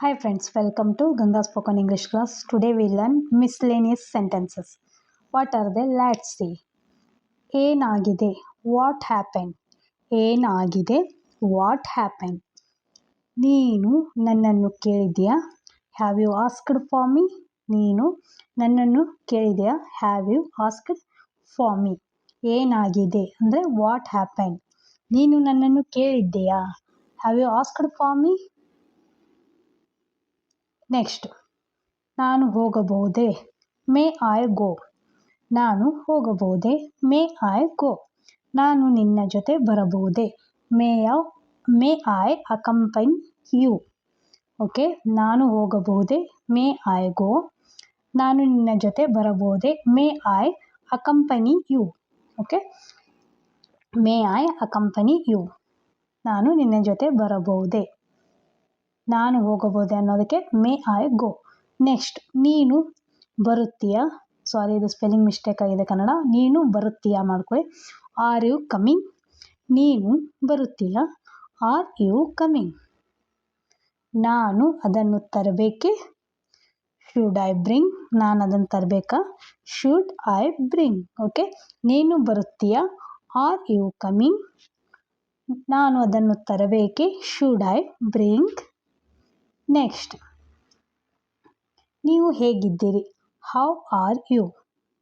Hi friends, welcome to Ganga Spoken English class. Today we learn miscellaneous sentences. What are they? Let's see. ಏನಾಗಿದೆ? What happened? ಏನಾಗಿದೆ? What happened? ನೀನು ನನ್ನನ್ನು ಕೇಳಿದ್ಯಾ? Have you asked for me? ನೀನು ನನ್ನನ್ನು ಕೇಳಿದ್ಯಾ? Have you asked for me? ಏನಾಗಿದೆ ಅಂದರೆ what happened? ನೀನು ನನ್ನನ್ನು ಕೇಳಿದ್ದೀಯಾ? Have you asked for me? Next, ನಾನು ಹೋಗಬಹುದೇ? May I go? ನಾನು ಹೋಗಬಹುದೇ? May I go? ನಾನು ನಿನ್ನ ಜೊತೆ ಬರಬಹುದೇ? May I accompany you? Okay, ನಾನು ಹೋಗಬಹುದೇ? May I go? ನಾನು ನಿನ್ನ ಜೊತೆ ಬರಬಹುದೇ? May I accompany you? Okay, may I accompany you? ನಾನು ನಿನ್ನ ಜೊತೆ ಬರಬಹುದೇ? ನಾನು ಹೋಗಬಹುದೇ ಅನ್ನೋದಕ್ಕೆ ಮೇ ಐ ಗೋ. ನೆಕ್ಸ್ಟ್, ನೀನು ಬರುತ್ತೀಯಾ? ಸಾರಿ, ಇದು ಸ್ಪೆಲ್ಲಿಂಗ್ ಮಿಸ್ಟೇಕ್ ಆಗಿದೆ ಕನ್ನಡ. ನೀನು ಬರುತ್ತೀಯಾ ಮಾಡ್ಕೊಳ್ಳಿ. Are you coming? ನೀನು ಬರುತ್ತೀಯಾ? Are you coming? ನಾನು ಅದನ್ನು ತರಬೇಕೆ? ಶುಡ್ ಐ ಬ್ರಿಂಗ್? ನಾನು ಅದನ್ನು ತರಬೇಕಾ? Should I bring? ಓಕೆ, ನೀನು ಬರುತ್ತೀಯಾ? Are you coming? ನಾನು ಅದನ್ನು ತರಬೇಕೆ? ಶುಡ್ ಐ ಬ್ರಿಂಗ್? ನೆಕ್ಸ್ಟ್, ನೀವು ಹೇಗಿದ್ದೀರಿ? How are you?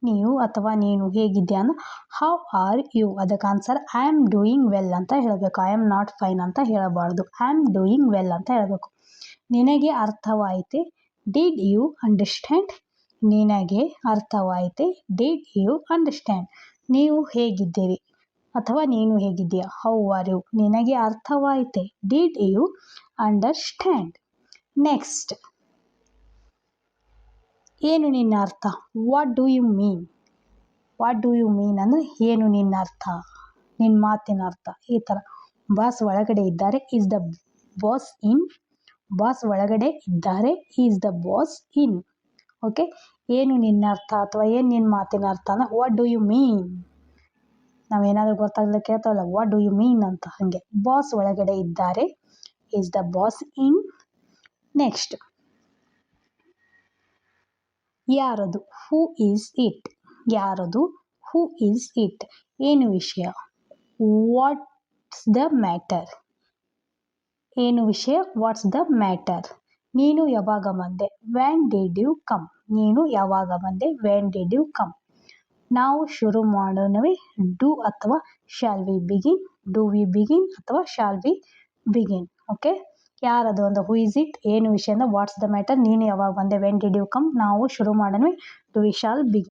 ನೀವು ಅಥವಾ ನೀನು ಹೇಗಿದ್ದೀಯ ಅಂದ್ರೆ ಹೌ ಆರ್ ಯು. ಅದಕ್ಕೆ answer I am doing well ಅಂತ ಹೇಳಬೇಕು. ಐ ಆಮ್ ನಾಟ್ ಫೈನ್ ಅಂತ ಹೇಳಬಾರ್ದು. ಐ ಆಮ್ ಡೂಯಿಂಗ್ ವೆಲ್ ಅಂತ ಹೇಳಬೇಕು. ನಿನಗೆ ಅರ್ಥವಾಯಿತೆ? Did you understand? ನಿನಗೆ ಅರ್ಥವಾಯಿತೆ? Did you understand? ನೀವು ಹೇಗಿದ್ದೀರಿ ಅಥವಾ ನೀನು ಹೇಗಿದ್ದೀಯಾ? How are you? ನಿನಗೆ ಅರ್ಥವಾಯಿತೆ? Did you understand? ನೆಕ್ಸ್ಟ್, ಏನು ನಿನ್ನ ಅರ್ಥ? What do you mean? What do you mean ಅಂದರೆ ಏನು ನಿನ್ನ ಅರ್ಥ, ನಿನ್ನ ಮಾತಿನ ಅರ್ಥ. ಈ ಥರ ಬಾಸ್ ಒಳಗಡೆ ಇದ್ದಾರೆ, is the boss in? Boss ಒಳಗಡೆ ಇದ್ದಾರೆ, is the boss in? Okay, ಏನು ನಿನ್ನ ಅರ್ಥ ಅಥವಾ ಏನು ನಿನ್ನ ಮಾತಿನ ಅರ್ಥ ಅಂದರೆ ವಾಟ್ ಡೂ ಯು ಮೀನ್? ನಾವೇನಾದರೂ ಗೊತ್ತಾಗಲಿಲ್ಲ ಕೇಳ್ತಾವಲ್ಲ, ವಾಟ್ ಡೂ ಯು ಮೀನ್ ಅಂತ. ಹಾಗೆ ಬಾಸ್ ಒಳಗಡೆ ಇದ್ದಾರೆ, is the boss in? Next, ಯಾರದು? Who is it? ಯಾರದು? Who is it? ಏನು ವಿಷಯ? What's the matter? ಏನು ವಿಷಯ? What's the matter? ನೀನು ಯಾವಾಗ ಬಂದೆ? When did you come? ನೀನು ಯಾವಾಗ ಬಂದೆ? When did you come? ನಾವು ಶುರು ಮಾಡೋಣವೇ? ಡೂ ಅಥವಾ shall we begin? Do we begin ಅಥವಾ ಶಾಲ್ ವಿ ಬಿಗಿನ್? ಓಕೆ, ಯಾರದು ಅಂದ್ರೆ ಹೂ ಇಸ್ ಇಟ್? ಏನು ವಿಷಯ ಅಂದ್ರೆ ವಾಟ್ಸ್ ದ ಮ್ಯಾಟರ್? ನೀನು ಯಾವಾಗ ಬಂದೆ? When did you come? ನಾವು ಶುರು ಮಾಡೋಣವೇ? Do we shall begin?